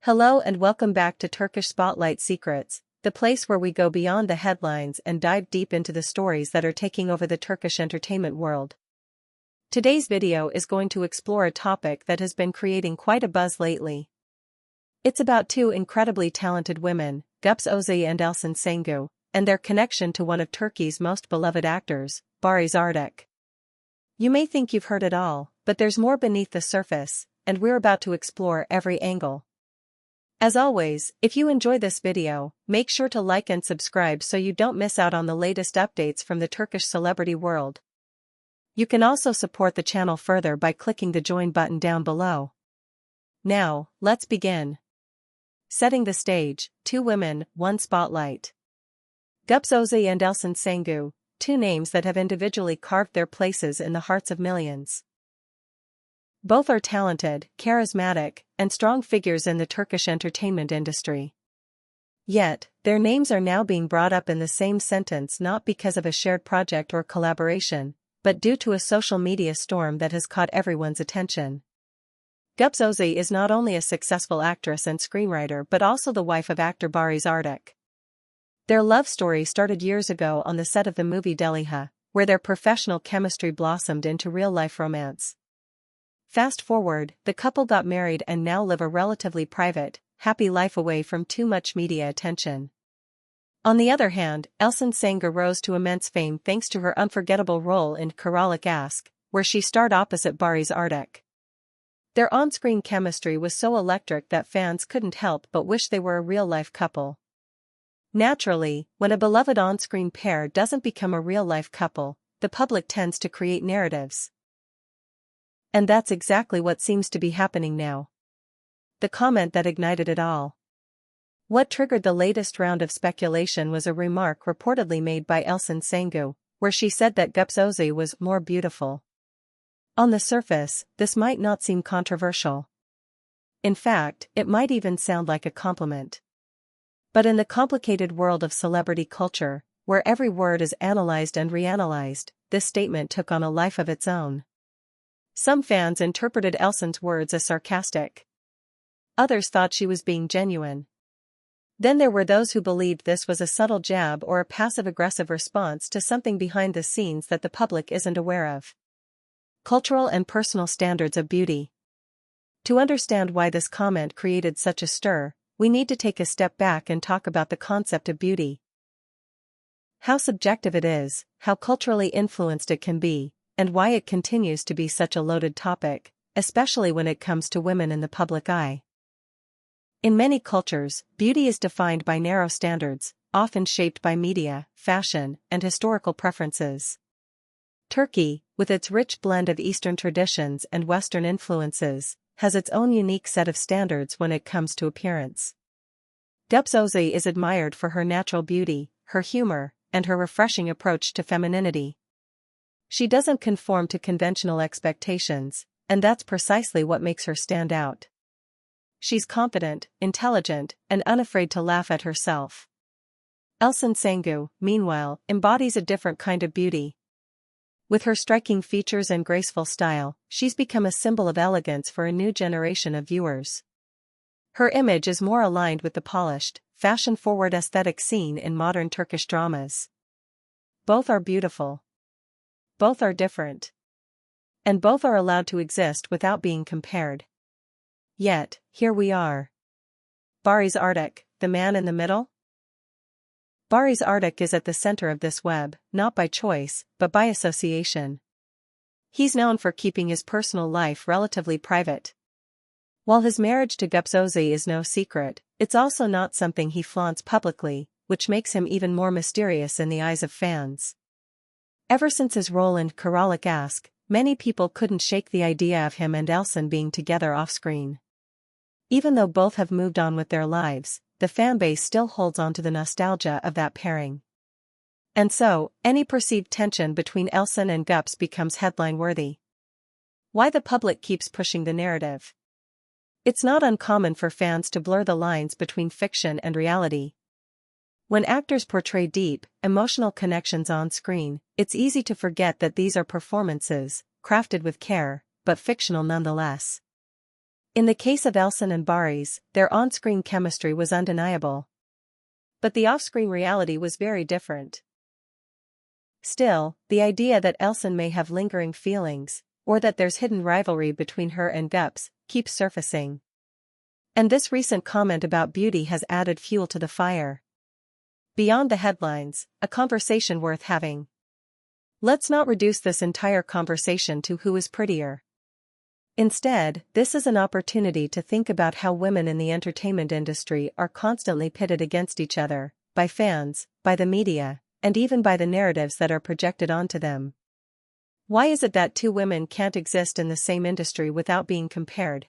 Hello and welcome back to Turkish Spotlight Secrets, the place where we go beyond the headlines and dive deep into the stories that are taking over the Turkish entertainment world. Today's video is going to explore a topic that has been creating quite a buzz lately. It's about two incredibly talented women, Güps Özay and Elçin Sengu, and their connection to one of Turkey's most beloved actors, Barış Arduç. You may think you've heard it all, but there's more beneath the surface, and we're about to explore every angle. As always, if you enjoy this video, make sure to like and subscribe so you don't miss out on the latest updates from the Turkish celebrity world. You can also support the channel further by clicking the join button down below. Now, let's begin. Setting the stage, two women, one spotlight. Güps Özay and Elçin Sengu, two names that have individually carved their places in the hearts of millions. Both are talented, charismatic, and strong figures in the Turkish entertainment industry. Yet, their names are now being brought up in the same sentence not because of a shared project or collaboration, but due to a social media storm that has caught everyone's attention. Güps Özay is not only a successful actress and screenwriter but also the wife of actor Barış Arduç. Their love story started years ago on the set of the movie Deliha, where their professional chemistry blossomed into real-life romance. Fast forward, the couple got married and now live a relatively private, happy life away from too much media attention. On the other hand, Elçin Sengu rose to immense fame thanks to her unforgettable role in Karalık Aşk, where she starred opposite Barış Arduç. Their on-screen chemistry was so electric that fans couldn't help but wish they were a real-life couple. Naturally, when a beloved on-screen pair doesn't become a real-life couple, the public tends to create narratives. And that's exactly what seems to be happening now. The comment that ignited it all. What triggered the latest round of speculation was a remark reportedly made by Elçin Sengu, where she said that Güps Özay was more beautiful. On the surface, this might not seem controversial. In fact, it might even sound like a compliment. But in the complicated world of celebrity culture, where every word is analyzed and reanalyzed, this statement took on a life of its own. Some fans interpreted Elçin's words as sarcastic. Others thought she was being genuine. Then there were those who believed this was a subtle jab or a passive-aggressive response to something behind the scenes that the public isn't aware of. Cultural and personal standards of beauty. To understand why this comment created such a stir, we need to take a step back and talk about the concept of beauty. How subjective it is, how culturally influenced it can be, and why it continues to be such a loaded topic, especially when it comes to women in the public eye. In many cultures, beauty is defined by narrow standards, often shaped by media, fashion, and historical preferences. Turkey, with its rich blend of Eastern traditions and Western influences, has its own unique set of standards when it comes to appearance. Güps Özay is admired for her natural beauty, her humor, and her refreshing approach to femininity. She doesn't conform to conventional expectations, and that's precisely what makes her stand out. She's confident, intelligent, and unafraid to laugh at herself. Elçin Sengu, meanwhile, embodies a different kind of beauty. With her striking features and graceful style, she's become a symbol of elegance for a new generation of viewers. Her image is more aligned with the polished, fashion-forward aesthetic seen in modern Turkish dramas. Both are beautiful. Both are different. And both are allowed to exist without being compared. Yet, here we are. Barış Arduç, the man in the middle? Barış Arduç is at the center of this web, not by choice, but by association. He's known for keeping his personal life relatively private. While his marriage to Güps Özay is no secret, it's also not something he flaunts publicly, which makes him even more mysterious in the eyes of fans. Ever since his role in Karalık Aşk, many people couldn't shake the idea of him and Elçin being together off-screen. Even though both have moved on with their lives, the fanbase still holds on to the nostalgia of that pairing. And so, any perceived tension between Elçin and Güps becomes headline-worthy. Why the public keeps pushing the narrative? It's not uncommon for fans to blur the lines between fiction and reality. When actors portray deep, emotional connections on screen, it's easy to forget that these are performances, crafted with care, but fictional nonetheless. In the case of Elçin and Barış, their on-screen chemistry was undeniable. But the off-screen reality was very different. Still, the idea that Elçin may have lingering feelings, or that there's hidden rivalry between her and Gups, keeps surfacing. And this recent comment about beauty has added fuel to the fire. Beyond the headlines, a conversation worth having. Let's not reduce this entire conversation to who is prettier. Instead, this is an opportunity to think about how women in the entertainment industry are constantly pitted against each other, by fans, by the media, and even by the narratives that are projected onto them. Why is it that two women can't exist in the same industry without being compared?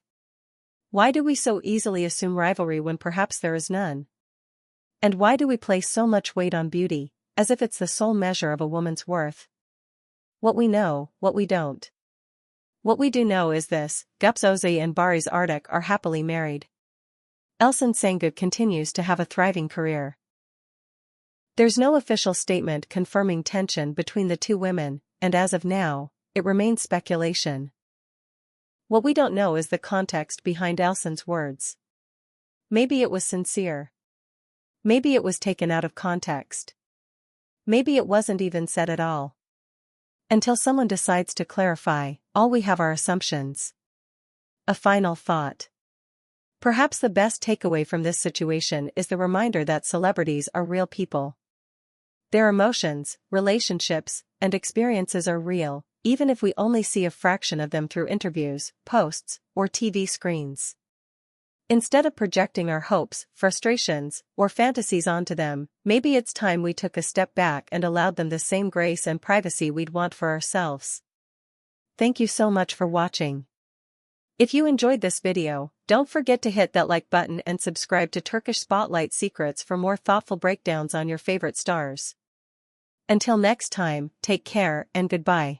Why do we so easily assume rivalry when perhaps there is none? And why do we place so much weight on beauty, as if it's the sole measure of a woman's worth? What we know, what we don't. What we do know is this: Gups Özay and Barış Arduç are happily married. Elçin Şengün continues to have a thriving career. There's no official statement confirming tension between the two women, and as of now, it remains speculation. What we don't know is the context behind Elçin's words. Maybe it was sincere. Maybe it was taken out of context. Maybe it wasn't even said at all. Until someone decides to clarify, all we have are assumptions. A final thought. Perhaps the best takeaway from this situation is the reminder that celebrities are real people. Their emotions, relationships, and experiences are real, even if we only see a fraction of them through interviews, posts, or TV screens. Instead of projecting our hopes, frustrations, or fantasies onto them, maybe it's time we took a step back and allowed them the same grace and privacy we'd want for ourselves. Thank you so much for watching. If you enjoyed this video, don't forget to hit that like button and subscribe to Turkish Spotlight Secrets for more thoughtful breakdowns on your favorite stars. Until next time, take care and goodbye.